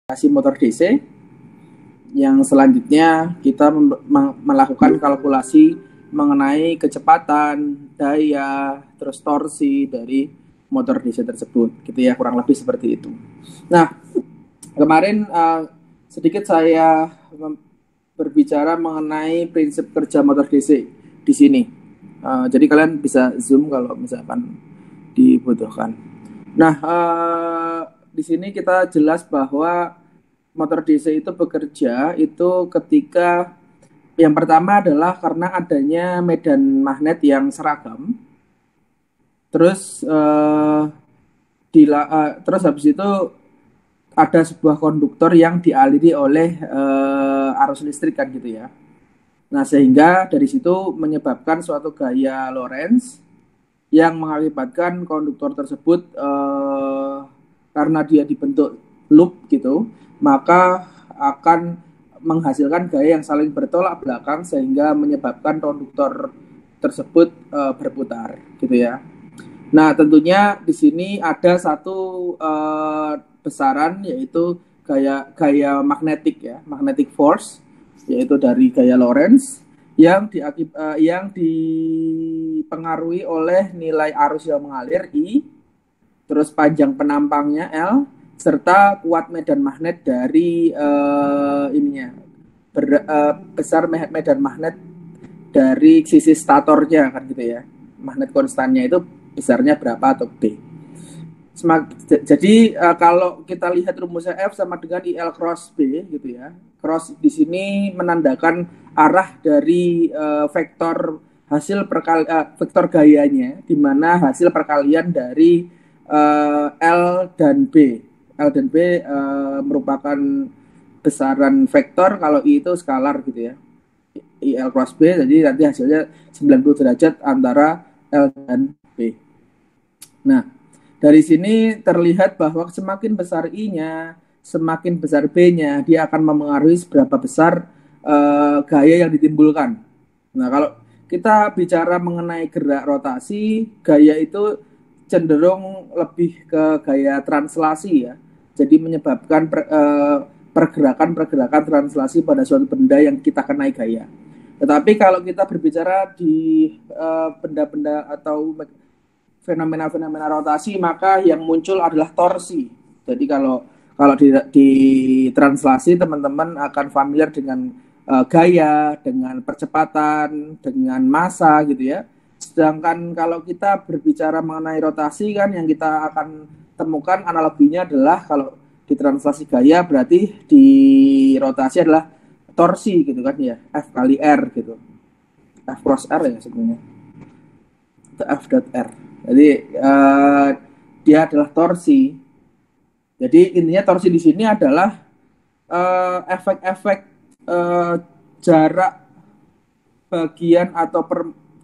motor DC. Yang selanjutnya kita melakukan kalkulasi mengenai kecepatan, daya, terus torsi dari motor DC tersebut, gitu ya, kurang lebih seperti itu. Nah, kemarin sedikit saya berbicara mengenai prinsip kerja motor DC di sini. Jadi kalian bisa zoom kalau misalkan dibutuhkan. Nah, di sini kita jelas bahwa motor DC itu bekerja itu ketika yang pertama adalah karena adanya medan magnet yang seragam. Terus terus habis itu ada sebuah konduktor yang dialiri oleh arus listrik kan gitu ya. Nah, sehingga dari situ menyebabkan suatu gaya Lorentz yang mengakibatkan konduktor tersebut karena dia dibentuk loop gitu, maka akan menghasilkan gaya yang saling bertolak belakang sehingga menyebabkan konduktor tersebut berputar gitu ya. Nah, tentunya di sini ada satu besaran yaitu gaya magnetik ya, magnetic force, yaitu dari gaya Lorentz yang dipengaruhi oleh nilai arus yang mengalir I, terus panjang penampangnya L, serta kuat medan magnet dari besar medan magnet dari sisi statornya kan gitu ya. Magnet konstannya itu besarnya berapa atau B. Jadi kalau kita lihat rumusnya F sama dengan IL cross B gitu ya. Cross di sini menandakan arah dari vektor vektor gayanya, di mana hasil perkalian dari L dan B. L dan B merupakan besaran vektor, kalau I itu skalar gitu ya. IL cross B, jadi nanti hasilnya 90 derajat antara L dan B. Nah, dari sini terlihat bahwa semakin besar I-nya, semakin besar B-nya, dia akan memengaruhi seberapa besar gaya yang ditimbulkan. Nah, kalau kita bicara mengenai gerak rotasi, gaya itu cenderung lebih ke gaya translasi ya. Jadi menyebabkan pergerakan translasi pada suatu benda yang kita kenai gaya. Tetapi kalau kita berbicara di benda-benda atau fenomena-fenomena rotasi, maka yang muncul adalah torsi. Jadi kalau di translasi teman-teman akan familiar dengan gaya, dengan percepatan, dengan massa gitu ya. Sedangkan kalau kita berbicara mengenai rotasi kan yang kita akan temukan analoginya adalah kalau di translasi gaya berarti di rotasi adalah torsi gitu kan ya, F kali R gitu. F cross R ya sebenarnya. F dot R. Jadi dia adalah torsi. Jadi intinya torsi di sini adalah efek-efek jarak bagian atau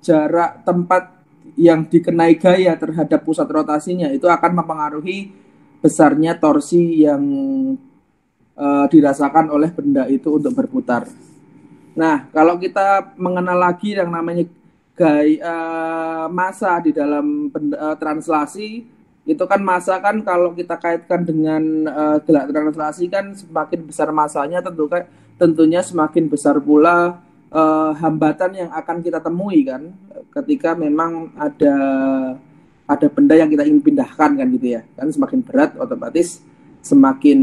jarak tempat yang dikenai gaya terhadap pusat rotasinya itu akan mempengaruhi besarnya torsi yang dirasakan oleh benda itu untuk berputar. Nah, kalau kita mengenal lagi yang namanya massa di dalam translasi, itu kan massa kan kalau kita kaitkan dengan gerak translasi kan semakin besar massanya tentunya semakin besar pula hambatan yang akan kita temui kan ketika memang ada benda yang kita ingin pindahkan kan gitu ya. Kan semakin berat otomatis semakin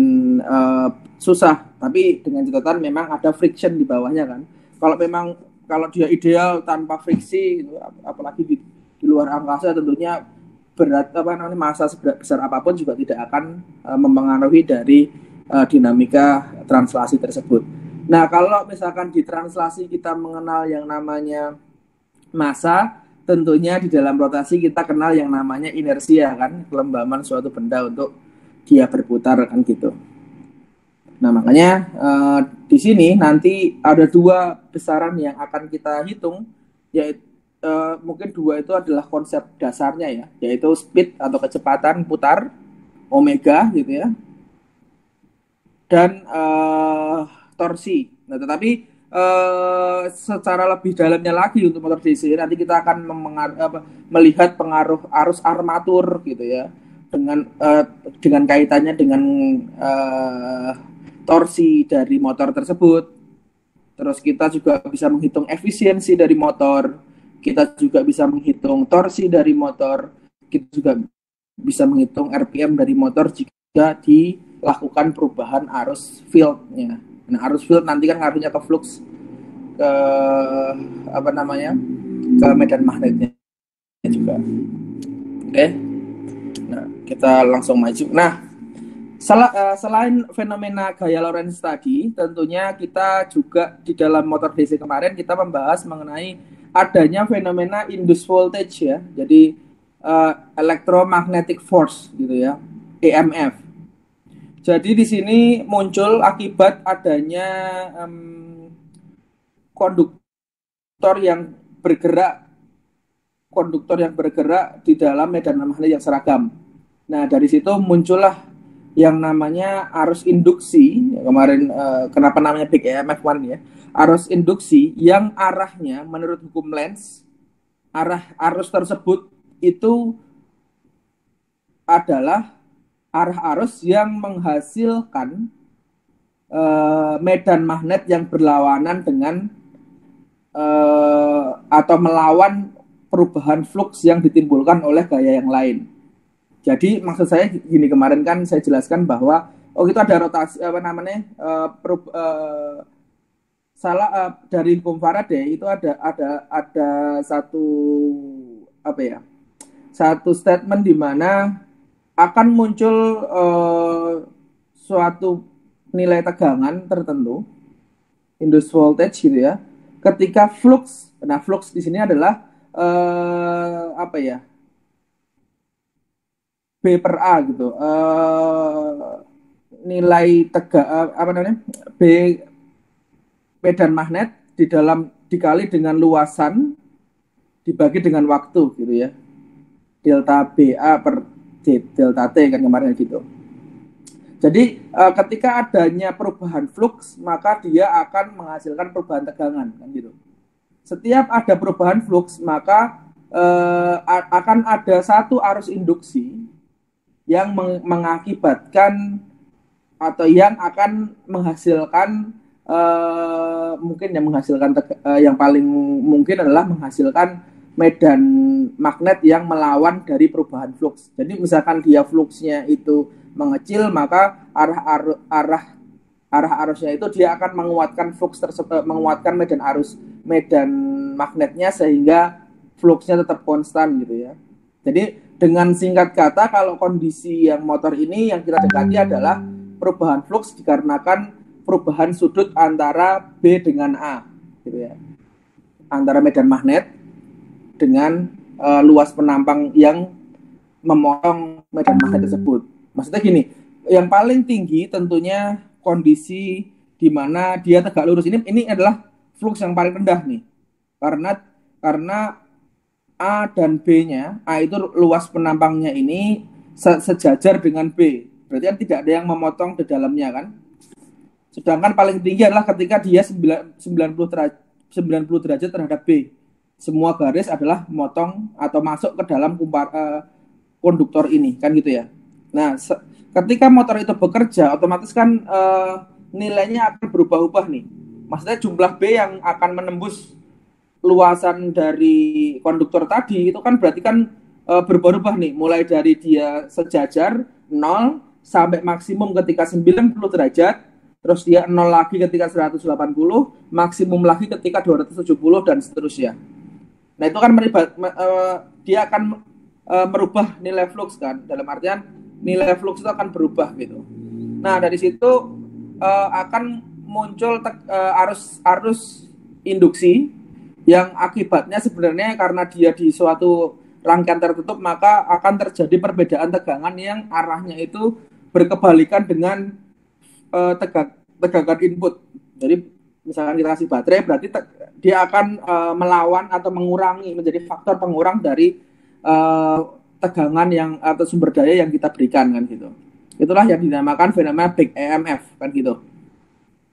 susah, tapi dengan catatan memang ada friction di bawahnya kan. Kalau dia ideal tanpa friksi gitu, apalagi di luar angkasa tentunya berat massa sebesar apapun juga tidak akan mempengaruhi dari dinamika translasi tersebut. Nah, kalau misalkan di translasi kita mengenal yang namanya massa, tentunya di dalam rotasi kita kenal yang namanya inersia kan, kelembaban suatu benda untuk dia berputar kan gitu. Nah, makanya di sini nanti ada dua besaran yang akan kita hitung, yaitu mungkin dua itu adalah konsep dasarnya ya, yaitu speed atau kecepatan putar omega gitu ya, dan torsi. Nah, tetapi secara lebih dalamnya lagi untuk motor DC nanti kita akan melihat pengaruh arus armatur gitu ya, dengan kaitannya dengan torsi dari motor tersebut. Terus kita juga bisa menghitung efisiensi dari motor, kita juga bisa menghitung torsi dari motor, kita juga bisa menghitung RPM dari motor jika dilakukan perubahan arus field-nya. Nah, arus field nanti kan ngaruhnya ke flux, ke apa namanya, ke medan magnetnya juga. Oke. Nah, kita langsung maju. Nah, selain fenomena gaya Lorentz tadi, tentunya kita juga di dalam motor DC kemarin kita membahas mengenai adanya fenomena induced voltage ya. Jadi electromagnetic force gitu ya, EMF. Jadi di sini muncul akibat adanya konduktor yang bergerak di dalam medan magnet yang seragam. Nah, dari situ muncullah yang namanya arus induksi. Kemarin kenapa namanya big EMF kemarin ya? Arus induksi yang arahnya menurut hukum Lenz, arah arus tersebut itu adalah arah arus yang menghasilkan medan magnet yang berlawanan dengan atau melawan perubahan flux yang ditimbulkan oleh gaya yang lain. Jadi maksud saya gini, kemarin kan saya jelaskan bahwa itu ada rotasi dari hukum Faraday itu ada satu statement di mana akan muncul suatu nilai tegangan tertentu, induced voltage gitu ya, ketika flux. Nah, flux di sini adalah B per A gitu. Nilai B medan magnet dikali dengan luasan dibagi dengan waktu gitu ya. Delta BA per delta T kan kemarin gitu. Jadi ketika adanya perubahan flux, maka dia akan menghasilkan perubahan tegangan kan gitu. Setiap ada perubahan flux, maka akan ada satu arus induksi yang mengakibatkan atau yang akan menghasilkan yang paling mungkin adalah menghasilkan medan magnet yang melawan dari perubahan flux. Jadi misalkan dia fluxnya itu mengecil, maka arah arusnya itu dia akan menguatkan flux tersebut, menguatkan medan magnetnya sehingga fluxnya tetap konstan gitu ya. Jadi dengan singkat kata, kalau kondisi yang motor ini yang kita dekati adalah perubahan flux dikarenakan perubahan sudut antara B dengan A gitu ya. Antara medan magnet dengan luas penampang yang memotong medan magnet tersebut. Maksudnya gini, yang paling tinggi tentunya kondisi di mana dia tegak lurus. Ini adalah flux yang paling rendah nih. Karena A dan B-nya, A itu luas penampangnya ini sejajar dengan B. Berarti kan tidak ada yang memotong di dalamnya kan. Sedangkan paling tinggi adalah ketika dia 90 derajat terhadap B. Semua garis adalah motong atau masuk ke dalam konduktor ini kan gitu ya. Nah, ketika motor itu bekerja, otomatis kan nilainya akan berubah-ubah nih. Maksudnya jumlah B yang akan menembus luasan dari konduktor tadi itu kan berarti kan berubah-ubah nih, mulai dari dia sejajar 0 sampai maksimum ketika 90 derajat, terus dia 0 lagi ketika 180, maksimum lagi ketika 270 dan seterusnya. Nah, itu kan dia akan merubah nilai flux kan, dalam artian nilai flux itu akan berubah gitu. Nah, dari situ akan muncul arus induksi yang akibatnya sebenarnya karena dia di suatu rangkaian tertutup, maka akan terjadi perbedaan tegangan yang arahnya itu berkebalikan dengan tegangan input. Jadi misalkan kita kasih baterai, berarti dia akan melawan atau mengurangi, menjadi faktor pengurang dari tegangan yang atau sumber daya yang kita berikan kan gitu. Itulah yang dinamakan fenomena back EMF kan gitu.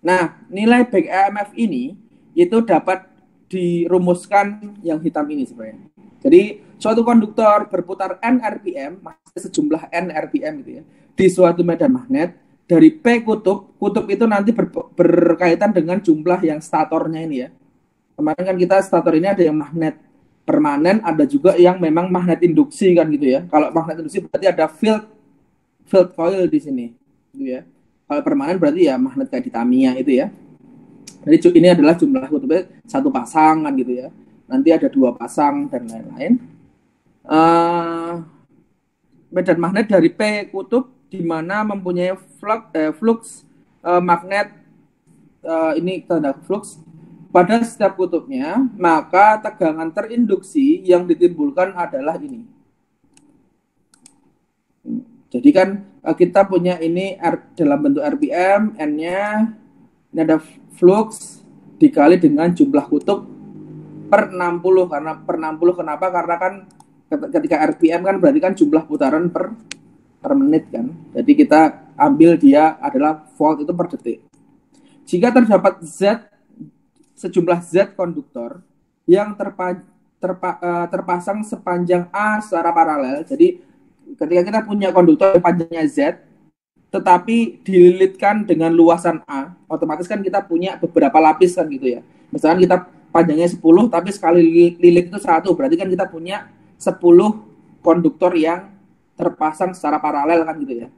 Nah, nilai back EMF ini itu dapat dirumuskan yang hitam ini sebenarnya. Jadi suatu konduktor berputar N RPM, masih sejumlah N RPM gitu ya, di suatu medan magnet, dari P kutub, kutub itu nanti berkaitan dengan jumlah yang statornya ini ya. Kemarin kan kita stator ini ada yang magnet permanen, ada juga yang memang magnet induksi kan gitu ya. Kalau magnet induksi berarti ada field coil di sini, gitu ya. Kalau permanen berarti ya magnet kayak di Tamiya itu ya. Jadi ini adalah jumlah kutubnya satu pasang kan gitu ya. Nanti ada 2 pasang dan lain-lain. Medan magnet dari P kutub di mana mempunyai flux magnet ini tanda flux pada setiap kutubnya, maka tegangan terinduksi yang ditimbulkan adalah ini. Jadi kan kita punya ini dalam bentuk RPM, N-nya ini ada flux dikali dengan jumlah kutub per 60, karena per 60 kenapa? Karena kan ketika RPM kan berarti kan jumlah putaran per menit kan. Jadi kita ambil dia adalah volt itu per detik. Jika terdapat sejumlah Z konduktor yang terpasang sepanjang A secara paralel. Jadi ketika kita punya konduktor yang panjangnya Z, tetapi dililitkan dengan luasan A, otomatis kan kita punya beberapa lapis kan gitu ya. Misalkan kita panjangnya 10, tapi sekali lilit itu 1, berarti kan kita punya 10 konduktor yang terpasang secara paralel kan gitu ya.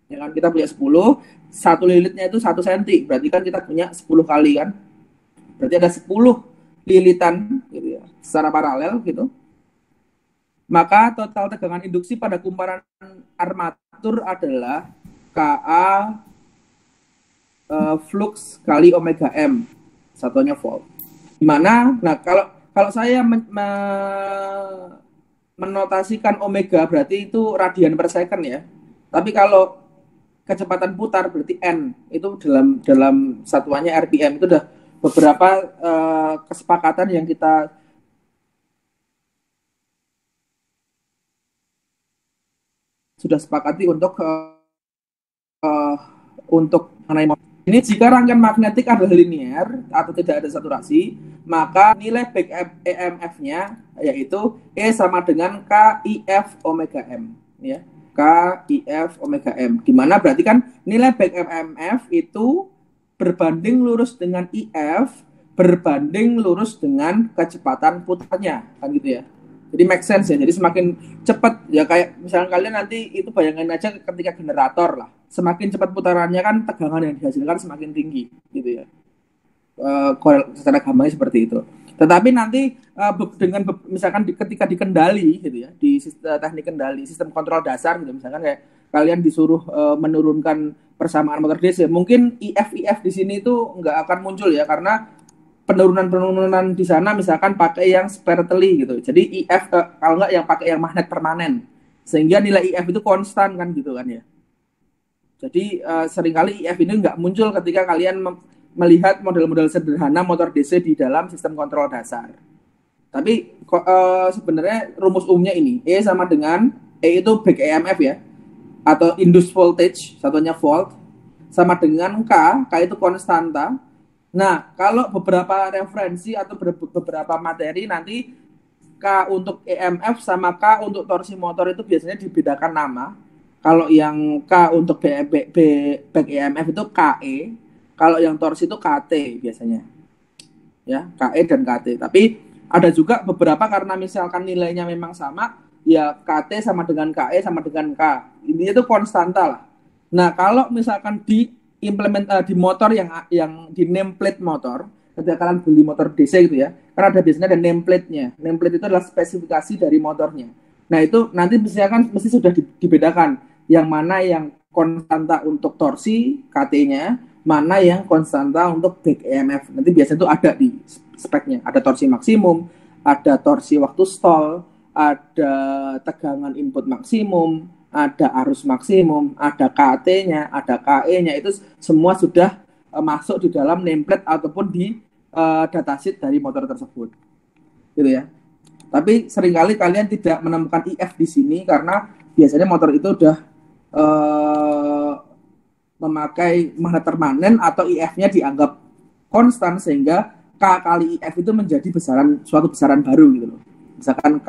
Ya kan kita punya 10, satu lilitnya itu 1 cm, berarti kan kita punya 10 kali kan. Berarti ada 10 lilitan gitu ya, secara paralel gitu. Maka total tegangan induksi pada kumparan armatur adalah Ka flux kali omega M, satunya volt. Dimana, nah kalau saya menotasikan omega berarti itu radian per second ya. Tapi kalau kecepatan putar berarti N, itu dalam satuannya RPM. Itu udah beberapa kesepakatan yang kita sudah sepakati untuk mengenai motor. Ini jika rangkaian magnetik adalah linear atau tidak ada saturasi, maka nilai back EMF-nya yaitu E sama dengan KIF omega M ya. KIF omega M. Di mana berarti kan nilai back EMF itu berbanding lurus dengan IF berbanding lurus dengan kecepatan putarnya kan gitu ya. Jadi make sense ya. Jadi semakin cepat ya, kayak misalnya kalian nanti itu bayangin aja ketika generator lah. Semakin cepat putarannya kan tegangan yang dihasilkan semakin tinggi gitu ya. Secara gampangnya seperti itu. Tetapi nanti dengan misalkan ketika dikendali gitu ya, di teknik kendali sistem kontrol dasar gitu, misalkan kayak kalian disuruh menurunkan persamaan motor DC, mungkin IF di sini itu nggak akan muncul ya, karena penurunan di sana misalkan pakai yang sparetely gitu. Jadi IF kalau nggak yang pakai yang magnet permanen, sehingga nilai IF itu konstan kan gitu kan ya. Jadi seringkali IF ini nggak muncul ketika kalian melihat model-model sederhana motor DC di dalam sistem kontrol dasar. Tapi sebenarnya rumus umumnya ini, E sama dengan E itu back EMF ya, atau induced voltage, satunya volt, sama dengan K itu konstanta. Nah, kalau beberapa referensi atau beberapa materi nanti K untuk EMF sama K untuk torsi motor itu biasanya dibedakan nama. Kalau yang K untuk back EMF itu KE, kalau yang torsi itu KT biasanya. Ya, KE dan KT. Tapi ada juga beberapa karena misalkan nilainya memang sama, ya KT sama dengan KE sama dengan K. Intinya itu konstanta lah. Nah, kalau misalkan di motor yang di nameplate motor, ketika kalian beli motor DC gitu ya, karena ada biasanya ada nameplate-nya. Nameplate itu adalah spesifikasi dari motornya. Nah, itu nanti misalkan mesti sudah dibedakan yang mana yang konstanta untuk torsi KT-nya, mana yang konstanta untuk back EMF. Nanti biasanya itu ada di speknya. Ada torsi maksimum, ada torsi waktu stall, ada tegangan input maksimum, ada arus maksimum, ada KT-nya, ada KE-nya, itu semua sudah masuk di dalam nameplate ataupun di datasheet dari motor tersebut, gitu ya. Tapi seringkali kalian tidak menemukan IF di sini karena biasanya motor itu udah memakai magnet permanen atau IF-nya dianggap konstan sehingga K kali IF itu menjadi suatu besaran baru gitu loh. Misalkan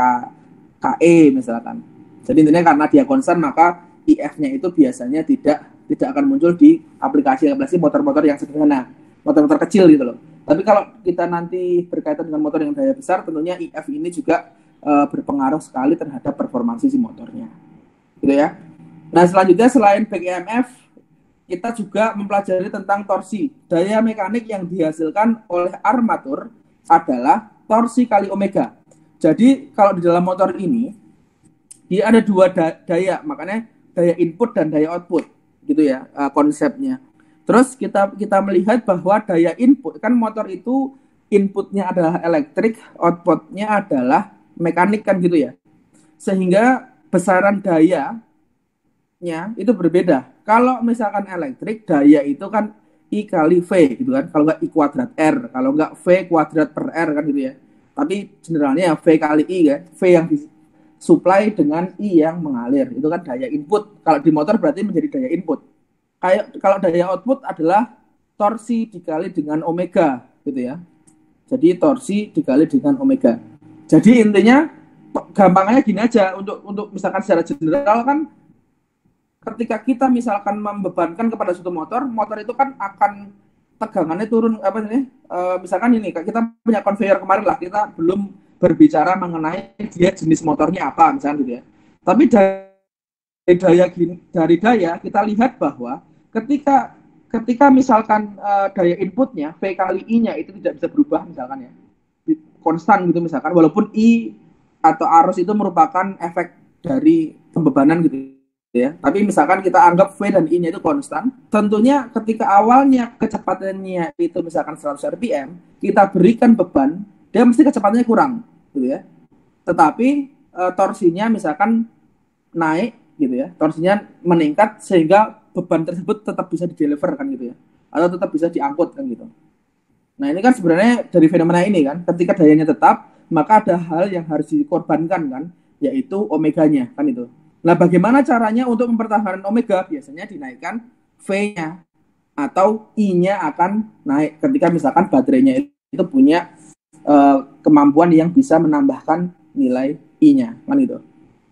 KE misalkan. Jadi intinya karena dia konstan maka IF-nya itu biasanya tidak tidak akan muncul di aplikasi motor-motor yang sederhana, motor-motor kecil gitu loh. Tapi kalau kita nanti berkaitan dengan motor yang daya besar, tentunya IF ini juga berpengaruh sekali terhadap performansi si motornya, gitu ya. Nah, selanjutnya selain back EMF, kita juga mempelajari tentang torsi. Daya mekanik yang dihasilkan oleh armatur adalah torsi kali omega. Jadi kalau di dalam motor ini dia ada dua daya, makanya daya input dan daya output, gitu ya konsepnya. Terus kita melihat bahwa daya input, kan motor itu inputnya adalah elektrik, outputnya adalah mekanik kan gitu ya. Sehingga besaran dayanya itu berbeda. Kalau misalkan elektrik, daya itu kan I kali V gitu kan. Kalau nggak I kuadrat R, kalau nggak V kuadrat per R kan gitu ya. Tapi generalnya V kali I kan. V yang disuplai dengan I yang mengalir. Itu kan daya input. Kalau di motor berarti menjadi daya input. Kayak kalau daya output adalah torsi dikali dengan omega gitu ya. Jadi torsi dikali dengan omega. Jadi intinya gampangnya gini aja, untuk misalkan secara general kan, ketika kita misalkan membebankan kepada suatu motor itu kan akan tegangannya turun apa nih? Misalkan ini kita punya conveyor kemarin lah, kita belum berbicara mengenai dia jenis motornya apa misalkan gitu ya. Tapi dari daya kita lihat bahwa ketika misalkan daya inputnya V kali I-nya itu tidak bisa berubah misalkan ya, konstan gitu misalkan, walaupun I atau arus itu merupakan efek dari pembebanan gitu ya. Tapi misalkan kita anggap V dan I-nya itu konstan, tentunya ketika awalnya kecepatannya itu misalkan 100 rpm, kita berikan beban, dia mesti kecepatannya kurang gitu ya. Tetapi torsinya misalkan naik gitu ya, torsinya meningkat sehingga beban tersebut tetap bisa di-deliver kan gitu ya, atau tetap bisa diangkut kan gitu. Nah, ini kan sebenarnya dari fenomena ini kan, ketika dayanya tetap, maka ada hal yang harus dikorbankan kan, yaitu omeganya kan itu. Nah, bagaimana caranya untuk mempertahankan omega? Biasanya dinaikkan V-nya atau I-nya akan naik ketika misalkan baterainya itu punya kemampuan yang bisa menambahkan nilai I-nya kan itu.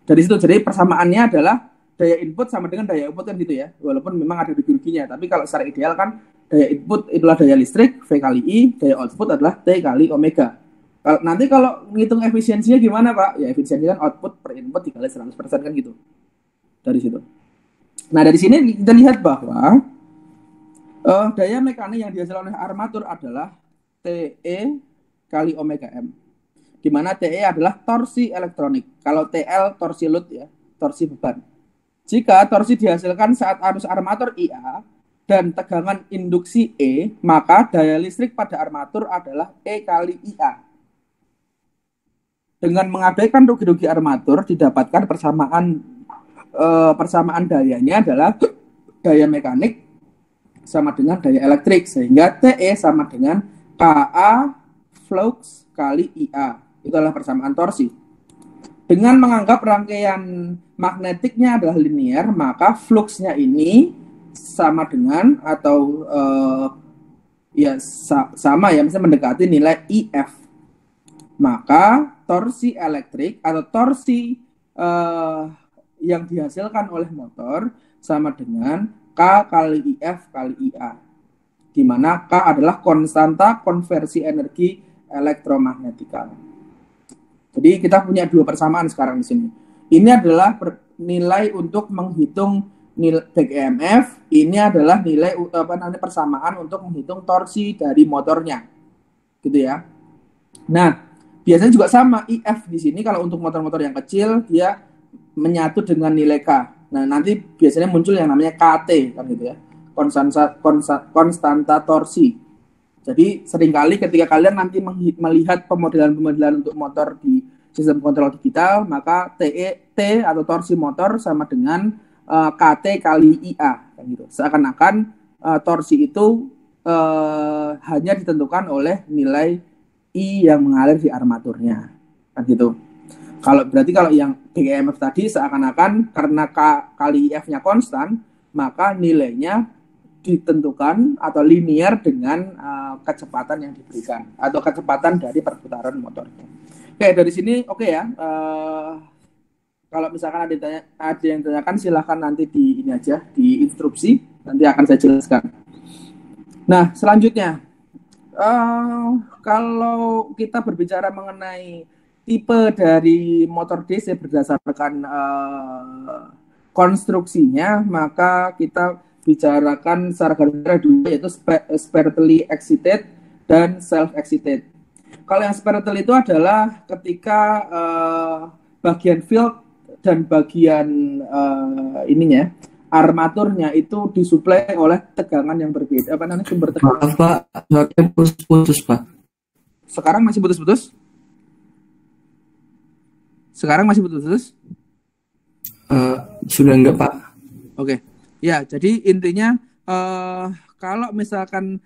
Dari situ, jadi persamaannya adalah daya input sama dengan daya output kan gitu ya, walaupun memang ada rugi-ruginya, tapi kalau secara ideal kan daya input itulah daya listrik, V kali I, daya output adalah T kali omega. Nanti kalau ngitung efisiensinya gimana Pak? Ya efisiensinya kan output per input dikali 100% kan gitu. Dari situ. Nah, dari sini kita lihat bahwa daya mekanik yang dihasilkan oleh armatur adalah TE kali omega M. Di mana TE adalah torsi elektronik. Kalau TL torsi load ya, torsi beban. Jika torsi dihasilkan saat arus armatur IA dan tegangan induksi E, maka daya listrik pada armatur adalah E kali IA. Dengan mengabaikan rugi-rugi armatur, didapatkan persamaan dayanya adalah daya mekanik sama dengan daya elektrik, sehingga TE sama dengan KA flux kali IA. Itu adalah persamaan torsi. Dengan menganggap rangkaian magnetiknya adalah linear, maka fluxnya ini sama dengan atau sama ya, misalnya mendekati nilai IF. Maka torsi elektrik atau torsi yang dihasilkan oleh motor sama dengan K kali IF kali IA, di mana K adalah konstanta konversi energi elektromagnetikal. Jadi kita punya dua persamaan sekarang di sini. Ini adalah nilai untuk menghitung nilai back EMF. Ini adalah nilai persamaan untuk menghitung torsi dari motornya, gitu ya. Nah, biasanya juga sama IF di sini. Kalau untuk motor-motor yang kecil dia menyatu dengan nilai K. Nah, nanti biasanya muncul yang namanya KT kan gitu ya. Konstanta torsi. Jadi seringkali ketika kalian nanti melihat pemodelan-pemodelan untuk motor di sistem kontrol digital, maka T atau torsi motor sama dengan KT kali IA kan gitu. Seakan-akan torsi itu hanya ditentukan oleh nilai I yang mengalir di armaturnya kan gitu. Kalau yang BGMF tadi seakan-akan karena K kali IF-nya konstan, maka nilainya ditentukan atau linear dengan kecepatan yang diberikan atau kecepatan dari perputaran motornya. Oke, dari sini oke ya. Kalau misalkan ada yang tanyakan, silahkan nanti di ini aja, di instruksi, nanti akan saya jelaskan. Nah, selanjutnya, kalau kita berbicara mengenai tipe dari motor DC berdasarkan konstruksinya, maka kita bicarakan secara garis dua, yaitu sparately excited dan self excited. Kalau yang sparatle itu adalah ketika bagian field dan bagian ininya armaturnya itu disuplai oleh tegangan yang berbeda. Apa namanya, sumber tegangan? Maaf Pak, suaranya putus-putus Pak. Sekarang masih putus-putus? Sekarang masih putus-putus? Sudah enggak Pak. Oke. Ya, jadi intinya kalau misalkan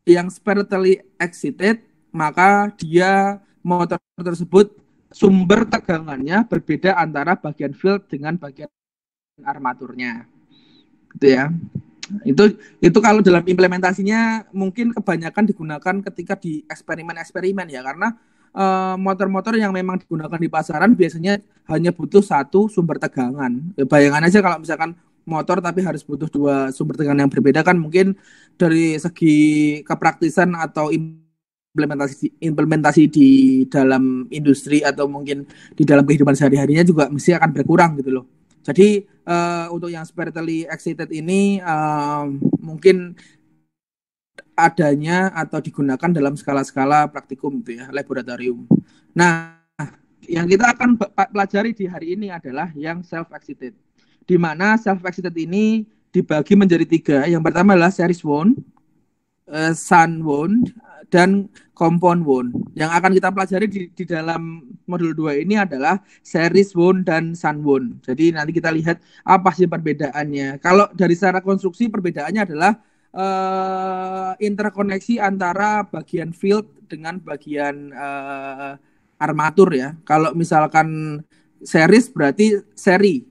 yang sparately excited, maka dia motor tersebut sumber tegangannya berbeda antara bagian field dengan bagian armaturnya, gitu ya. Itu kalau dalam implementasinya mungkin kebanyakan digunakan ketika di eksperimen ya, karena motor-motor yang memang digunakan di pasaran biasanya hanya butuh satu sumber tegangan. Ya, bayangan aja kalau misalkan motor tapi harus butuh dua sumber tegangan yang berbeda, kan mungkin dari segi kepraktisan atau implementasi di dalam industri atau mungkin di dalam kehidupan sehari-harinya juga mesti akan berkurang gitu loh. Jadi untuk yang sparately excited ini mungkin adanya atau digunakan dalam skala-skala praktikum gitu ya, laboratorium. Nah, yang kita akan pelajari di hari ini adalah yang self excited, di mana self excited ini dibagi menjadi tiga. Yang pertama adalah series wound, sun wound, dan compound wound. Yang akan kita pelajari di dalam modul 2 ini adalah series wound dan sun wound. Jadi nanti kita lihat apa sih perbedaannya. Kalau dari secara konstruksi, perbedaannya adalah interkoneksi antara bagian field dengan bagian armatur ya. Kalau misalkan series berarti seri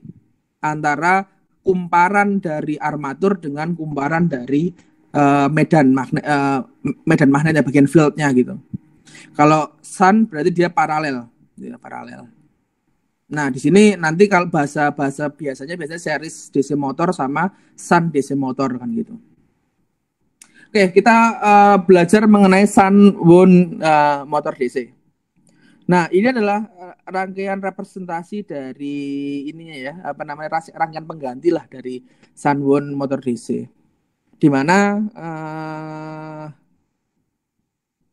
antara kumparan dari armatur dengan kumparan dari medan magnet ya, bagian fieldnya gitu. Kalau sun berarti dia paralel, ya, paralel. Nah, di sini nanti kalau bahasa biasanya series DC motor sama sun DC motor kan gitu. Oke, kita belajar mengenai sun wound motor DC. Nah, ini adalah rangkaian representasi dari ininya ya, apa namanya, rangkaian pengganti lah dari sun wound motor DC. Di mana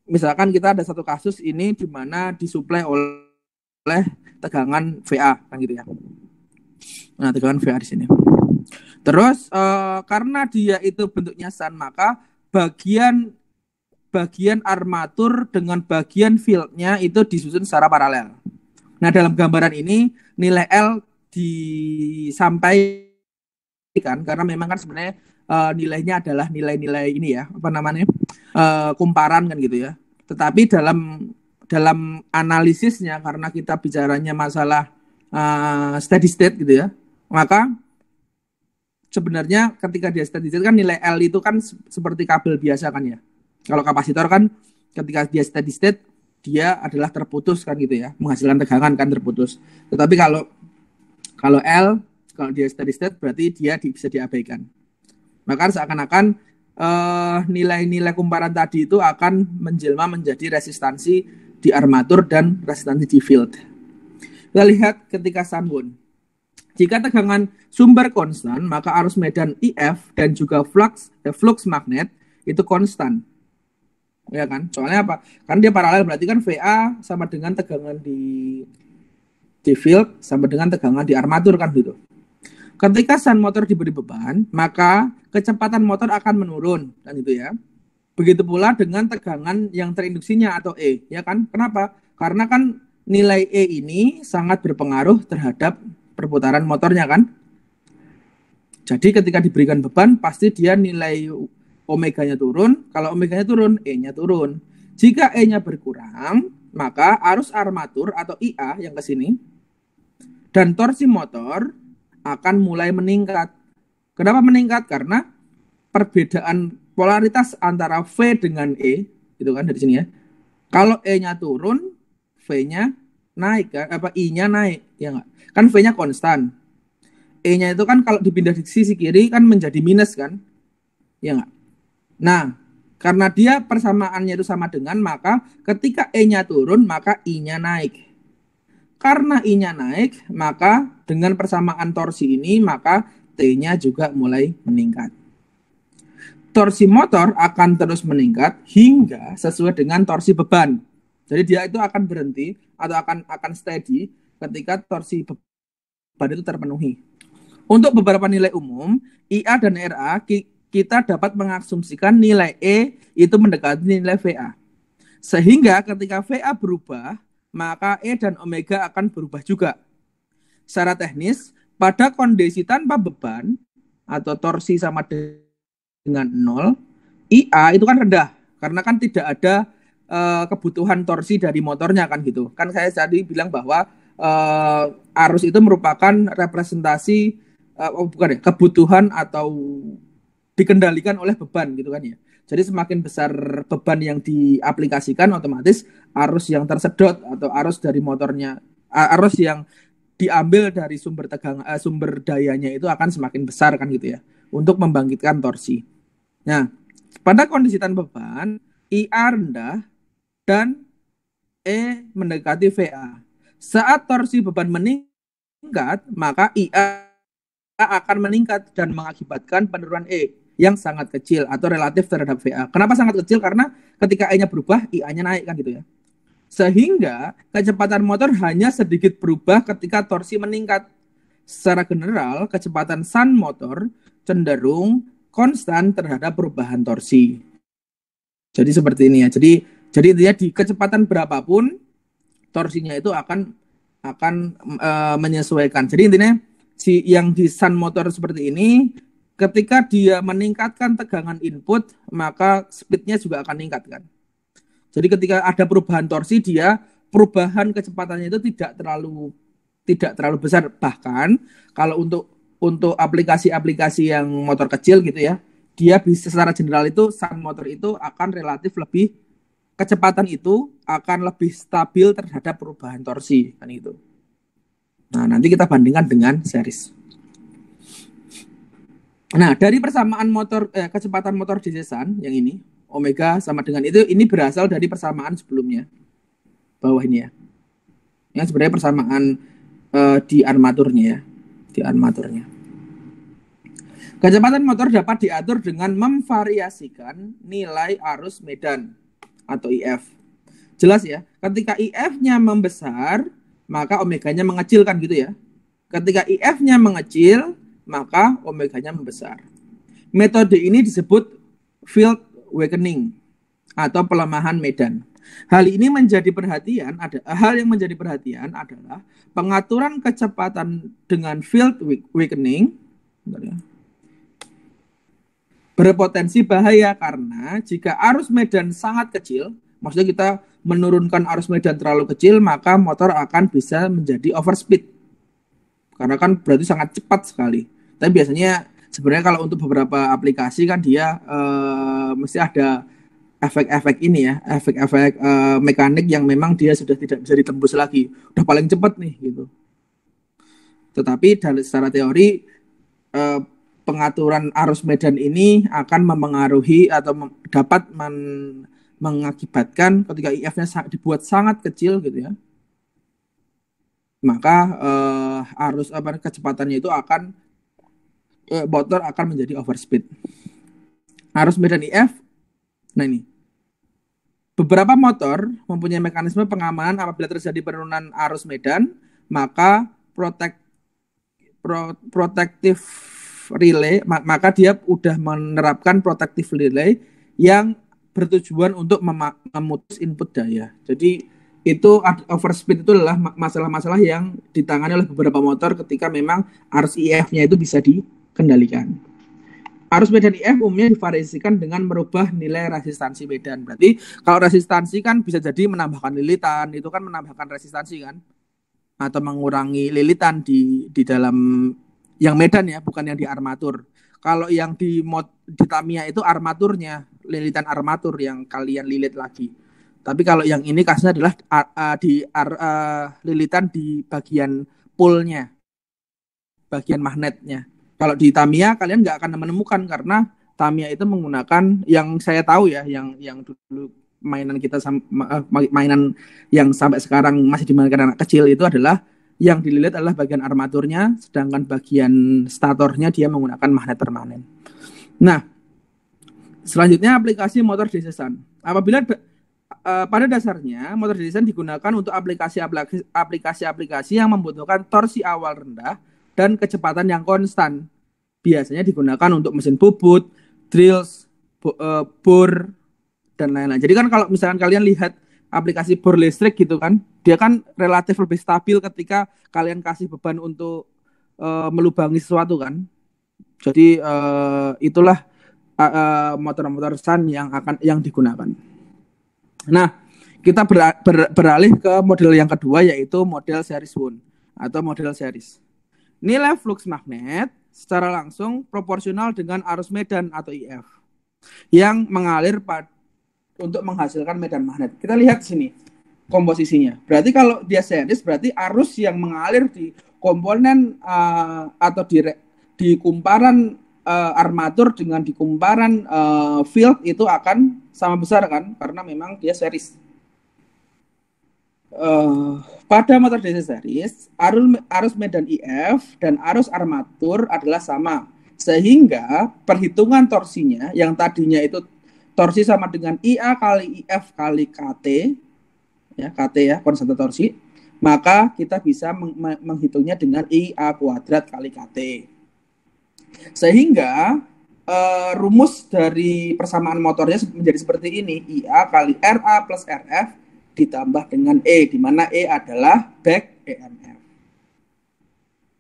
misalkan kita ada satu kasus ini di mana disuplai oleh tegangan VA kan gitu ya. Nah, tegangan VA di sini. Terus karena dia itu bentuknya sun, maka bagian armatur dengan bagian fieldnya itu disusun secara paralel. Nah, dalam gambaran ini nilai L disampaikan karena memang kan sebenarnya nilainya adalah nilai-nilai ini ya, apa namanya, kumparan kan gitu ya. Tetapi dalam analisisnya, karena kita bicaranya masalah steady state gitu ya, maka sebenarnya ketika dia steady state kan nilai L itu kan seperti kabel biasa kan ya. Kalau kapasitor kan ketika dia steady state dia adalah terputus kan gitu ya, menghasilkan tegangan kan terputus. Tetapi kalau L, kalau dia steady state berarti dia bisa diabaikan. Maka seakan-akan nilai-nilai kumparan tadi itu akan menjelma menjadi resistansi di armatur dan resistansi di field. Kita lihat ketika sun wound. Jika tegangan sumber konstan, maka arus medan IF dan juga flux magnet itu konstan. Ya kan? Soalnya apa? Karena dia paralel, berarti kan VA sama dengan tegangan di field sama dengan tegangan di armatur kan gitu. Ketika sun motor diberi beban, maka kecepatan motor akan menurun kan gitu ya. Begitu pula dengan tegangan yang terinduksinya atau E, ya kan? Kenapa? Karena kan nilai E ini sangat berpengaruh terhadap perputaran motornya kan. Jadi ketika diberikan beban, pasti dia nilai omeganya turun. Kalau omeganya turun, E-nya turun. Jika E-nya berkurang, maka arus armatur atau IA yang ke sini dan torsi motor akan mulai meningkat. Kenapa meningkat? Karena perbedaan polaritas antara V dengan E, itu kan dari sini ya. Kalau E-nya turun, V-nya naik kan, apa I-nya naik, ya nggak? Kan V-nya konstan. E-nya itu kan kalau dipindah di sisi kiri kan menjadi minus kan, ya nggak? Nah, karena dia persamaannya itu sama dengan, maka ketika E-nya turun, maka I-nya naik. Karena I-nya naik, maka dengan persamaan torsi ini, maka T-nya juga mulai meningkat. Torsi motor akan terus meningkat hingga sesuai dengan torsi beban. Jadi dia itu akan berhenti atau akan steady ketika torsi beban itu terpenuhi. Untuk beberapa nilai umum, IA dan RA, kita dapat mengasumsikan nilai E itu mendekati nilai VA. Sehingga ketika VA berubah, maka E dan omega akan berubah juga. Secara teknis, pada kondisi tanpa beban atau torsi sama dengan 0, IA itu kan rendah karena kan tidak ada kebutuhan torsi dari motornya kan gitu. Kan saya tadi bilang bahwa arus itu merupakan representasi bukan ya, kebutuhan atau dikendalikan oleh beban gitu kan ya. Jadi semakin besar beban yang diaplikasikan, otomatis arus yang tersedot atau arus dari motornya, arus yang diambil dari sumber dayanya itu akan semakin besar kan gitu ya, untuk membangkitkan torsi. Nah, pada kondisi tanpa beban, IA rendah dan E mendekati VA. Saat torsi beban meningkat, maka IA akan meningkat dan mengakibatkan penurunan E yang sangat kecil atau relatif terhadap VA. Kenapa sangat kecil? Karena ketika E-nya berubah, IA-nya naik kan gitu ya. Sehingga kecepatan motor hanya sedikit berubah ketika torsi meningkat. Secara general, kecepatan sun motor cenderung konstan terhadap perubahan torsi. Jadi seperti ini ya. Jadi intinya di kecepatan berapapun torsinya itu akan menyesuaikan. Jadi intinya yang di sun motor seperti ini, ketika dia meningkatkan tegangan input, maka speednya juga akan meningkat kan. Jadi ketika ada perubahan torsi, dia perubahan kecepatannya itu tidak terlalu besar. Bahkan kalau untuk aplikasi-aplikasi yang motor kecil gitu ya, dia bisa secara general itu sun motor itu akan relatif lebih, kecepatan itu akan lebih stabil terhadap perubahan torsi kan itu. Nah, nanti kita bandingkan dengan series. Nah, dari persamaan kecepatan motor DC sun yang ini, omega sama dengan itu, ini berasal dari persamaan sebelumnya. Bawah ini ya. Yang sebenarnya persamaan di armaturnya ya. Di armaturnya. Kecepatan motor dapat diatur dengan memvariasikan nilai arus medan atau IF. Jelas ya, ketika IF-nya membesar, maka omeganya mengecil kan gitu ya. Ketika IF-nya mengecil, maka omeganya membesar. Metode ini disebut field weakening atau pelemahan medan. Hal yang menjadi perhatian adalah pengaturan kecepatan dengan field weakening berpotensi bahaya karena jika arus medan sangat kecil, maksudnya kita menurunkan arus medan terlalu kecil, maka motor akan bisa menjadi overspeed. Karena kan berarti sangat cepat sekali. Tapi biasanya sebenarnya kalau untuk beberapa aplikasi kan dia mesti ada efek-efek ini ya, efek-efek mekanik yang memang dia sudah tidak bisa ditembus lagi. Udah paling cepat nih gitu. Tetapi secara teori pengaturan arus medan ini akan mempengaruhi atau dapat mengakibatkan ketika IF-nya dibuat sangat kecil gitu ya, maka arus kecepatannya itu akan motor akan menjadi overspeed. Arus medan IF, nah ini beberapa motor mempunyai mekanisme pengamanan apabila terjadi penurunan arus medan, maka protective relay, maka dia udah menerapkan protective relay yang bertujuan untuk memutus input daya. Jadi itu overspeed itu adalah masalah-masalah yang ditangani oleh beberapa motor ketika memang arus IF-nya itu bisa dikendalikan. Arus medan IF umumnya divariasikan dengan merubah nilai resistansi medan. Berarti kalau resistansi kan bisa jadi menambahkan lilitan, itu kan menambahkan resistansi kan, atau mengurangi lilitan di dalam yang medan ya, bukan yang di armatur. Kalau yang di Tamiya itu armaturnya, lilitan armatur yang kalian lilit lagi. Tapi kalau yang ini kasusnya adalah lilitan di bagian pole-nya, bagian magnetnya. Kalau di Tamiya kalian nggak akan menemukan karena Tamiya itu menggunakan yang saya tahu ya, yang dulu mainan kita mainan yang sampai sekarang masih dimainkan anak kecil itu adalah yang dililit adalah bagian armaturnya, sedangkan bagian statornya dia menggunakan magnet permanen. Nah, selanjutnya aplikasi motor desesan. Apabila pada dasarnya motor desesan digunakan untuk aplikasi-aplikasi yang membutuhkan torsi awal rendah dan kecepatan yang konstan. Biasanya digunakan untuk mesin bubut, drills, bor, dan lain-lain. Jadi kan kalau misalkan kalian lihat aplikasi bor listrik gitu kan, dia kan relatif lebih stabil ketika kalian kasih beban untuk melubangi sesuatu kan. Jadi itulah motor-motor SAN yang digunakan. Nah, kita beralih ke model yang kedua yaitu model series wound atau model series. Nilai flux magnet secara langsung proporsional dengan arus medan atau IF yang mengalir untuk menghasilkan medan magnet. Kita lihat sini komposisinya. Berarti kalau dia series berarti arus yang mengalir di komponen atau di kumparan armatur dengan di kumparan field itu akan sama besar kan, karena memang dia series. Pada motor DC series, arus medan IF dan arus armatur adalah sama, sehingga perhitungan torsinya yang tadinya itu torsi sama dengan IA kali IF kali KT, ya KT ya konstanta torsi, maka kita bisa menghitungnya dengan IA kuadrat kali KT. Sehingga rumus dari persamaan motornya menjadi seperti ini, IA kali RA plus RF ditambah dengan E, di mana E adalah back EMF.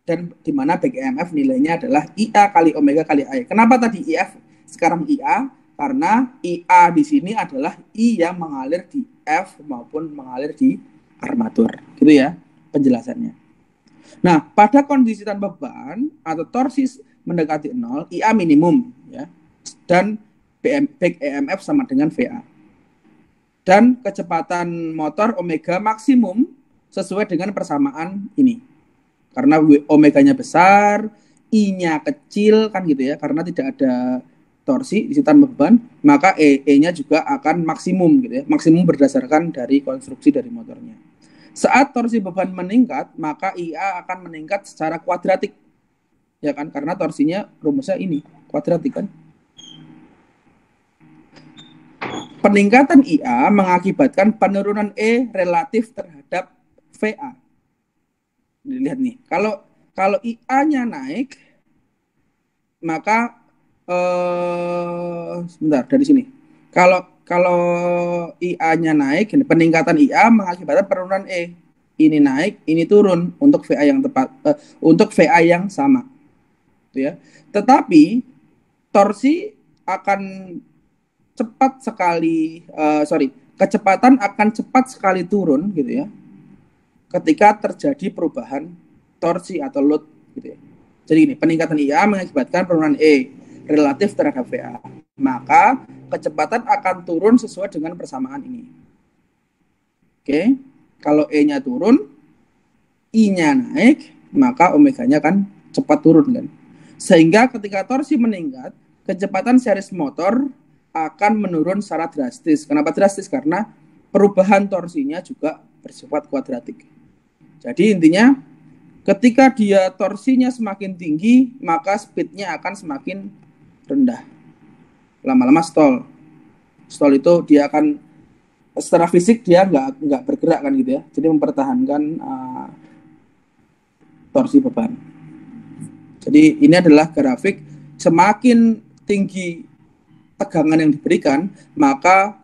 Dan di mana back EMF nilainya adalah IA kali omega kali I. Kenapa tadi IF sekarang IA? Karena IA di sini adalah I yang mengalir di F maupun mengalir di armatur. Gitu ya penjelasannya. Nah, pada kondisi tanpa beban atau torsi mendekati 0, IA minimum ya. Dan back EMF sama dengan VA. Dan kecepatan motor omega maksimum sesuai dengan persamaan ini. Karena omeganya besar, I-nya kecil kan gitu ya, karena tidak ada torsi di tanpa beban, maka E-nya juga akan maksimum gitu ya. Maksimum berdasarkan dari konstruksi dari motornya. Saat torsi beban meningkat, maka IA akan meningkat secara kuadratik. Ya kan, karena torsinya rumusnya ini, kuadratik kan. Peningkatan IA mengakibatkan penurunan E relatif terhadap VA. Dilihat nih, kalau IA-nya naik, maka sebentar dari sini. Kalau IA-nya naik, peningkatan IA mengakibatkan penurunan E. Ini naik, ini turun untuk VA yang tepat, untuk VA yang sama, gitu ya. Tetapi torsi akan cepat sekali, kecepatan akan cepat sekali turun, gitu ya, ketika terjadi perubahan torsi atau load, gitu ya. Jadi ini peningkatan IA mengakibatkan penurunan E relatif terhadap VA. Maka kecepatan akan turun sesuai dengan persamaan ini. Oke, kalau E-nya turun, I-nya naik, maka omeganya kan cepat turun kan. Sehingga ketika torsi meningkat, kecepatan series motor akan menurun secara drastis. Kenapa drastis? Karena perubahan torsinya juga bersifat kuadratik. Jadi intinya ketika dia torsinya semakin tinggi, maka speednya akan semakin rendah. Lama-lama stall. Stall itu dia akan secara fisik dia nggak bergerak kan gitu ya. Jadi mempertahankan torsi beban. Jadi ini adalah grafik semakin tinggi tegangan yang diberikan, maka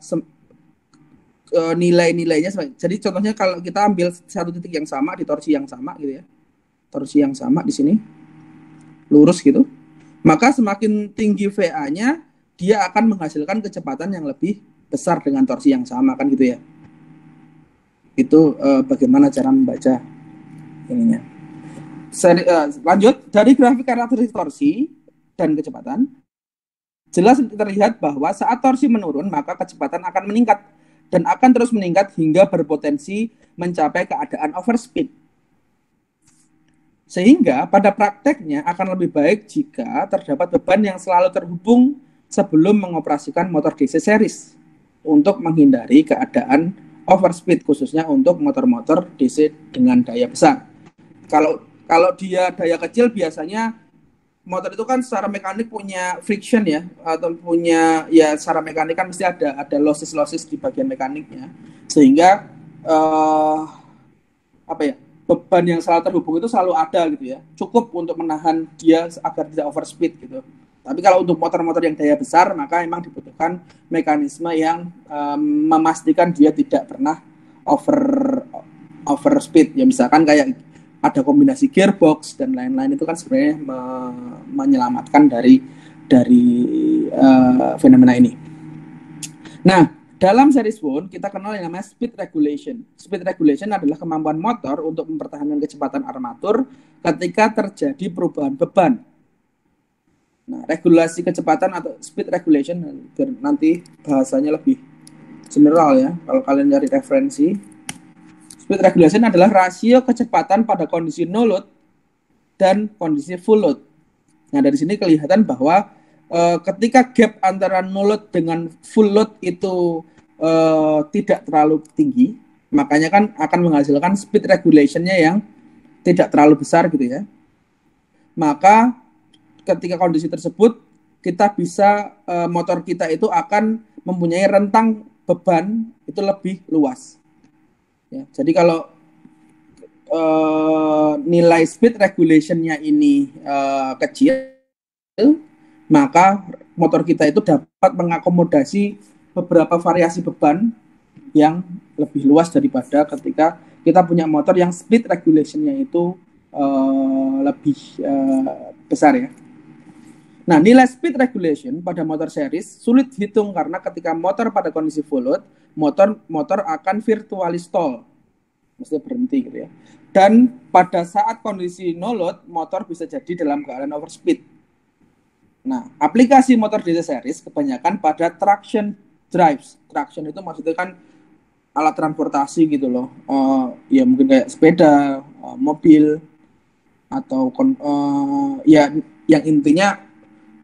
nilai-nilainya. Jadi contohnya kalau kita ambil satu titik yang sama di torsi yang sama gitu ya. Torsi yang sama di sini lurus gitu, maka semakin tinggi VA-nya dia akan menghasilkan kecepatan yang lebih besar dengan torsi yang sama kan gitu ya. Itu bagaimana cara membaca ininya. Lanjut dari grafik karakteristik torsi dan kecepatan, jelas terlihat bahwa saat torsi menurun maka kecepatan akan meningkat dan akan terus meningkat hingga berpotensi mencapai keadaan overspeed. Sehingga pada prakteknya akan lebih baik jika terdapat beban yang selalu terhubung sebelum mengoperasikan motor DC series untuk menghindari keadaan overspeed, khususnya untuk motor-motor DC dengan daya besar. Kalau dia daya kecil, biasanya motor itu kan secara mekanik punya friction ya, atau punya ya secara mekanik kan mesti ada losses di bagian mekaniknya, sehingga apa ya, beban yang selalu terhubung itu selalu ada gitu ya, cukup untuk menahan dia agar tidak overspeed gitu. Tapi kalau untuk motor-motor yang daya besar, maka memang dibutuhkan mekanisme yang memastikan dia tidak pernah overspeed ya, misalkan kayak ada kombinasi gearbox dan lain-lain, itu kan sebenarnya menyelamatkan dari fenomena ini. Nah, dalam series one kita kenal yang namanya speed regulation. Speed regulation adalah kemampuan motor untuk mempertahankan kecepatan armatur ketika terjadi perubahan beban. Nah, regulasi kecepatan atau speed regulation nanti bahasanya lebih general ya. Kalau kalian cari referensi, speed regulation adalah rasio kecepatan pada kondisi no load dan kondisi full load. Nah, dari sini kelihatan bahwa ketika gap antara no load dengan full load itu tidak terlalu tinggi, makanya kan akan menghasilkan speed regulationnya yang tidak terlalu besar gitu ya. Maka ketika kondisi tersebut, kita bisa motor kita itu akan mempunyai rentang beban itu lebih luas. Ya, jadi kalau nilai speed regulationnya ini kecil, maka motor kita itu dapat mengakomodasi beberapa variasi beban yang lebih luas daripada ketika kita punya motor yang speed regulationnya itu lebih besar ya. Nah, nilai speed regulation pada motor series sulit dihitung karena ketika motor pada kondisi full load, motor akan virtually stall, mesti berhenti gitu ya. Dan pada saat kondisi no load, motor bisa jadi dalam keadaan overspeed. Nah, aplikasi motor DC series kebanyakan pada traction drives. Traction itu maksudnya kan alat transportasi gitu loh. Ya mungkin kayak sepeda, mobil, atau ya yang intinya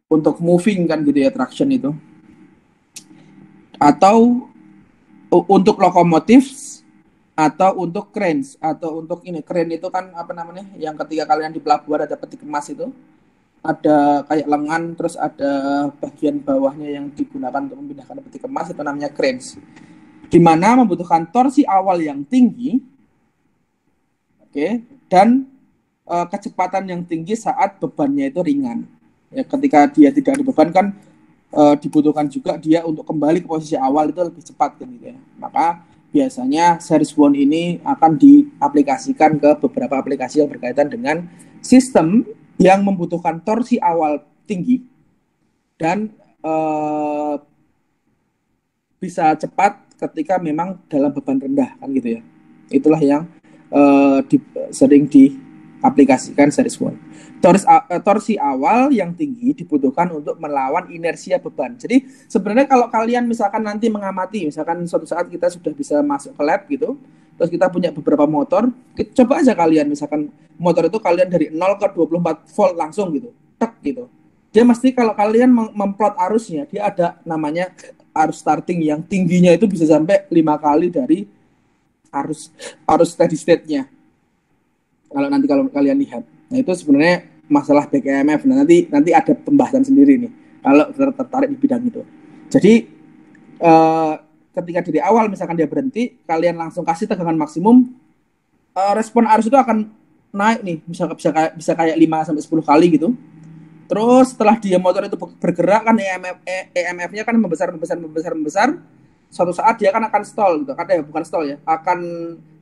untuk moving kan gitu ya, traction itu. Atau untuk lokomotif, atau untuk cranes, atau untuk ini, crane itu kan apa namanya, yang ketika kalian di pelabuhan ada peti kemas itu, ada kayak lengan, terus ada bagian bawahnya yang digunakan untuk memindahkan peti kemas, itu namanya cranes, di mana membutuhkan torsi awal yang tinggi, dan kecepatan yang tinggi saat bebannya itu ringan. Ya, ketika dia tidak ada beban kan dibutuhkan juga dia untuk kembali ke posisi awal itu lebih cepat kan gitu ya. Maka biasanya series one ini akan diaplikasikan ke beberapa aplikasi yang berkaitan dengan sistem yang membutuhkan torsi awal tinggi dan bisa cepat ketika memang dalam beban rendah kan gitu ya. Itulah yang sering diaplikasikan series one. Torsi awal yang tinggi dibutuhkan untuk melawan inersia beban. Jadi sebenarnya kalau kalian misalkan nanti mengamati, misalkan suatu saat kita sudah bisa masuk ke lab gitu, terus kita punya beberapa motor, coba aja kalian misalkan motor itu kalian dari 0 ke 24 volt langsung gitu, tek gitu. Dia mesti kalau kalian memplot arusnya, dia ada namanya arus starting yang tingginya itu bisa sampai 5 kali dari arus steady state-nya. Kalau kalian lihat. Nah, itu sebenarnya masalah back EMF. Nah, nanti ada pembahasan sendiri nih kalau tertarik di bidang itu. Jadi ketika dari awal misalkan dia berhenti, kalian langsung kasih tegangan maksimum, respon arus itu akan naik nih, bisa kayak 5 sampai 10 kali gitu. Terus setelah dia motor itu bergerak kan EMF-nya kan membesar. Suatu saat dia kan akan stall gitu. Bukan stall ya, akan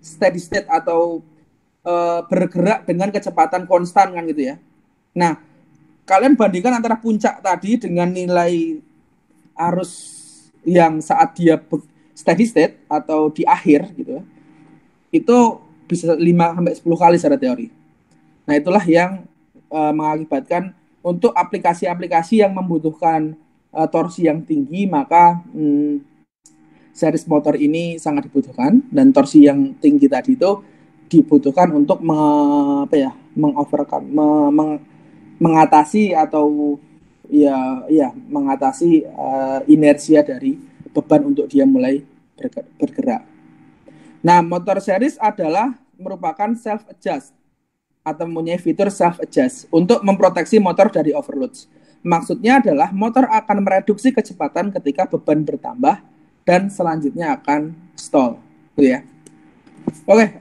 steady state atau bergerak dengan kecepatan konstan kan gitu ya. Nah, kalian bandingkan antara puncak tadi dengan nilai arus yang saat dia steady state atau di akhir gitu ya. Itu bisa 5 sampai 10 kali secara teori. Nah, itulah yang mengakibatkan untuk aplikasi-aplikasi yang membutuhkan torsi yang tinggi, maka series motor ini sangat dibutuhkan, dan torsi yang tinggi tadi itu dibutuhkan untuk mengatasi atau mengatasi inersia dari beban untuk dia mulai bergerak. Nah, motor series adalah merupakan self adjust atau mempunyai fitur self adjust untuk memproteksi motor dari overload. Maksudnya adalah motor akan mereduksi kecepatan ketika beban bertambah dan selanjutnya akan stall, gitu ya. Oke,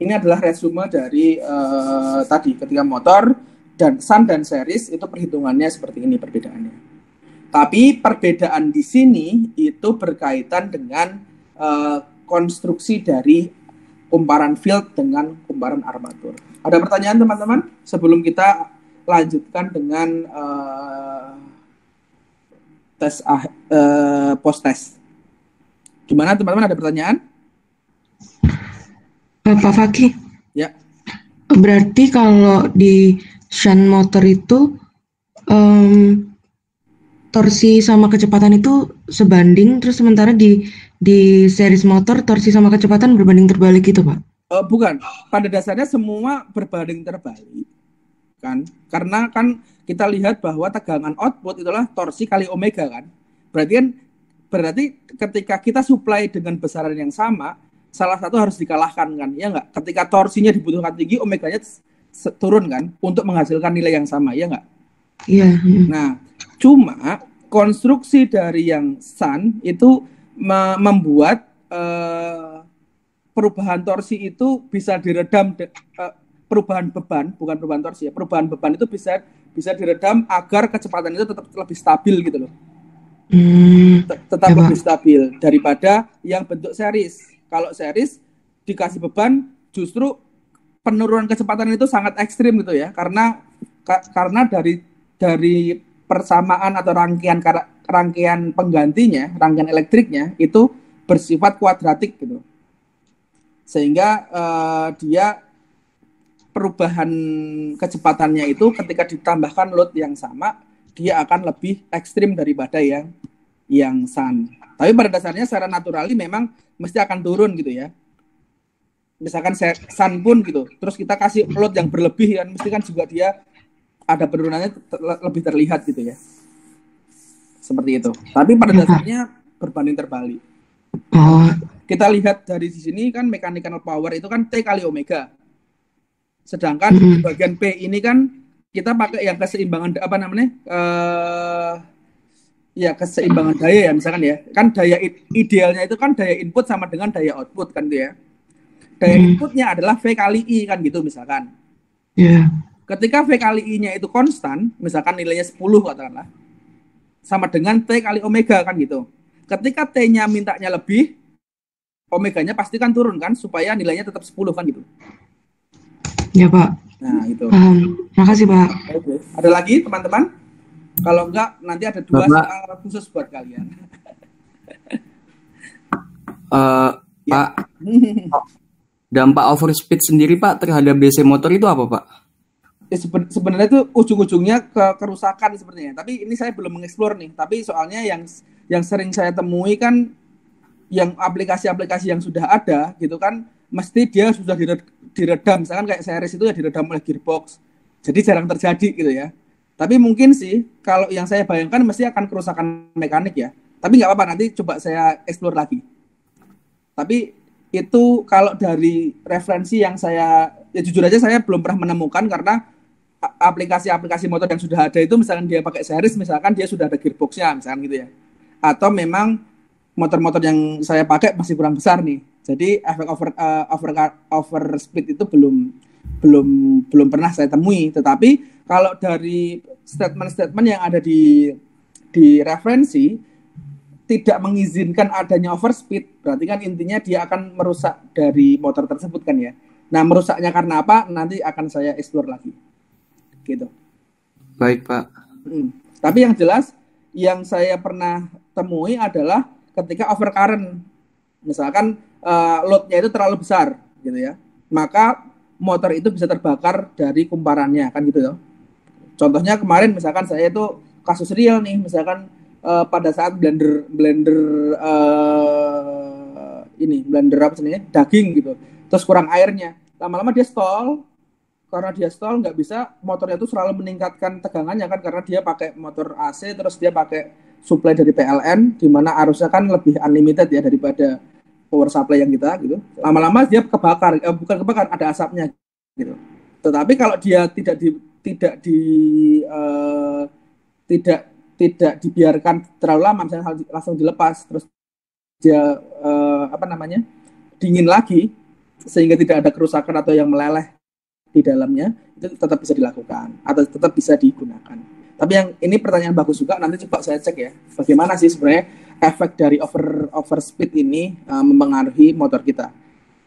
ini adalah resume dari tadi ketika motor dan sun dan series itu perhitungannya seperti ini perbedaannya. Tapi perbedaan di sini itu berkaitan dengan konstruksi dari kumparan field dengan kumparan armatur. Ada pertanyaan teman-teman sebelum kita lanjutkan dengan post test. Gimana teman-teman, ada pertanyaan? Pak Fakih. Ya. Berarti kalau di shunt motor itu torsi sama kecepatan itu sebanding, terus sementara di series motor torsi sama kecepatan berbanding terbalik gitu, Pak? Bukan, pada dasarnya semua berbanding terbalik, kan? Karena kan kita lihat bahwa tegangan output itulah torsi kali omega, kan? Berarti ketika kita supply dengan besaran yang sama, salah satu harus dikalahkan, kan? Ya nggak? Ketika torsinya dibutuhkan tinggi, omeganya turun, kan? Untuk menghasilkan nilai yang sama, ya nggak? Iya. Nah, cuma konstruksi dari yang sun itu membuat perubahan torsi itu bisa diredam, perubahan beban, bukan perubahan torsi ya, perubahan beban itu bisa diredam agar kecepatan itu tetap lebih stabil gitu loh. Tetap lebih stabil daripada yang bentuk series. Kalau series dikasih beban justru penurunan kecepatan itu sangat ekstrim gitu ya, karena dari persamaan atau rangkaian penggantinya, rangkaian elektriknya itu bersifat kuadratik gitu. Sehingga dia perubahan kecepatannya itu ketika ditambahkan load yang sama, dia akan lebih ekstrim daripada yang sun. Tapi pada dasarnya secara naturali memang mesti akan turun gitu ya. Misalkan sun pun gitu, terus kita kasih load yang berlebih kan, mesti kan juga dia ada penurunannya lebih terlihat gitu ya. Seperti itu. Tapi pada dasarnya berbanding terbalik. Kita lihat dari sini kan mechanical power itu kan T kali omega. Sedangkan di bagian P ini kan kita pakai yang keseimbangan keseimbangan daya ya, misalkan ya. Kan daya idealnya itu kan daya input sama dengan daya output kan gitu ya. Daya inputnya adalah V kali I kan gitu misalkan. Ketika V kali I-nya itu konstan, misalkan nilainya 10 katakanlah, sama dengan T kali omega kan gitu. Ketika T-nya mintanya lebih, omeganya pasti kan turun kan, supaya nilainya tetap 10 kan gitu. Ya Pak. Nah itu. Makasih Pak. Oke. Ada lagi teman-teman? Kalau enggak, nanti ada 2 soal khusus buat kalian. Pak, dampak overspeed sendiri Pak terhadap DC motor itu apa Pak? Sebenarnya itu ujung-ujungnya kerusakan sepertinya. Tapi ini saya belum mengeksplor nih. Tapi soalnya yang sering saya temui kan yang aplikasi-aplikasi yang sudah ada gitu kan, mesti dia sudah diredam. Misalkan kayak series itu ya diredam oleh gearbox. Jadi jarang terjadi gitu ya. Tapi mungkin sih kalau yang saya bayangkan mesti akan kerusakan mekanik ya. Tapi nggak apa-apa, nanti coba saya explore lagi. Tapi itu kalau dari referensi yang saya, ya jujur aja saya belum pernah menemukan, karena aplikasi-aplikasi motor yang sudah ada itu misalkan dia pakai series, misalkan dia sudah ada gearboxnya misalkan gitu ya, atau memang motor-motor yang saya pakai masih kurang besar nih, jadi efek overspeed itu belum pernah saya temui. Tetapi kalau dari statement-statement yang ada di referensi tidak mengizinkan adanya overspeed, berarti kan intinya dia akan merusak dari motor tersebut kan ya. Nah, merusaknya karena apa nanti akan saya explore lagi. Gitu. Baik Pak. Tapi yang jelas yang saya pernah temui adalah ketika overcurrent, misalkan load-nya itu terlalu besar gitu ya, maka motor itu bisa terbakar dari kumparannya kan gitu ya. Contohnya kemarin misalkan saya itu kasus real nih, misalkan pada saat blender blender ini blender apa sebenarnya daging gitu, terus kurang airnya, lama-lama dia stall. Karena dia stall nggak bisa, motornya itu selalu meningkatkan tegangannya kan, karena dia pakai motor AC, terus dia pakai supply dari PLN, di mana arusnya kan lebih unlimited ya daripada power supply yang kita gitu. Lama-lama dia kebakar, bukan kebakar, ada asapnya gitu. Tetapi kalau dia tidak di eh, tidak tidak dibiarkan terlalu lama, misalnya langsung dilepas, terus dia apa namanya dingin lagi, sehingga tidak ada kerusakan atau yang meleleh di dalamnya, itu tetap bisa dilakukan atau tetap bisa digunakan. Tapi yang ini pertanyaan bagus juga, nanti coba saya cek ya, bagaimana sih sebenarnya efek dari overspeed ini mempengaruhi motor kita.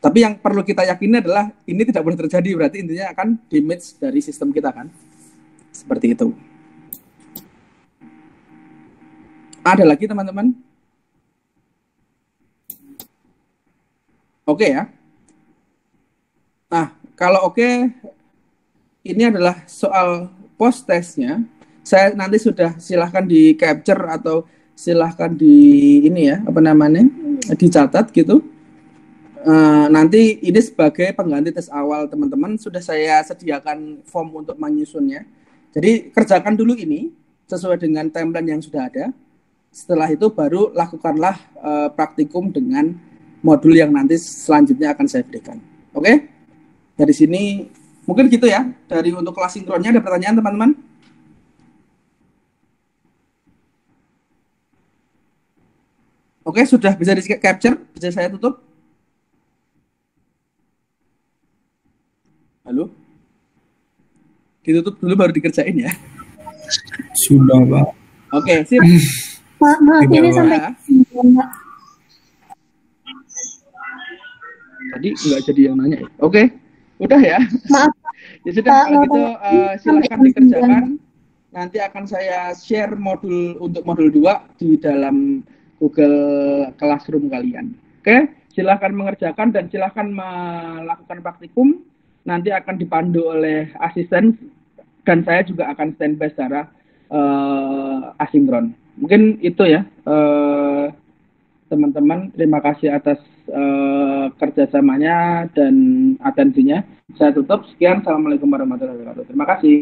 Tapi yang perlu kita yakini adalah ini tidak boleh terjadi, berarti intinya akan damage dari sistem kita kan. Seperti itu. Ada lagi teman-teman? Oke ya. Nah, kalau oke, ini adalah soal post testnya. Saya nanti sudah silahkan di capture atau silahkan di ini ya, apa namanya, dicatat gitu. Nanti ini sebagai pengganti tes awal teman-teman, sudah saya sediakan form untuk menyusunnya. Jadi kerjakan dulu ini sesuai dengan timeline yang sudah ada. Setelah itu baru lakukanlah praktikum dengan modul yang nanti selanjutnya akan saya berikan. Oke? Dari sini mungkin gitu ya. Dari untuk kelas sinkronnya ada pertanyaan teman-teman? Oke, sudah bisa di capture? Bisa saya tutup? Halo? Ditutup dulu baru dikerjain ya. Sudah, Pak. Oke, sip. Maaf, ini sampai Pak. Tadi nggak jadi yang nanya ya. Oke, udah ya. maaf Ya sudah, kalau gitu silahkan dikerjakan. Nanti akan saya share modul untuk modul 2 di dalam Google Classroom kalian. Oke, silahkan mengerjakan dan silahkan melakukan praktikum. Nanti akan dipandu oleh asisten dan saya juga akan standby secara asinkron. Mungkin itu ya, teman-teman. Terima kasih atas kerjasamanya dan atensinya. Saya tutup. Sekian. Assalamualaikum warahmatullahi wabarakatuh. Terima kasih.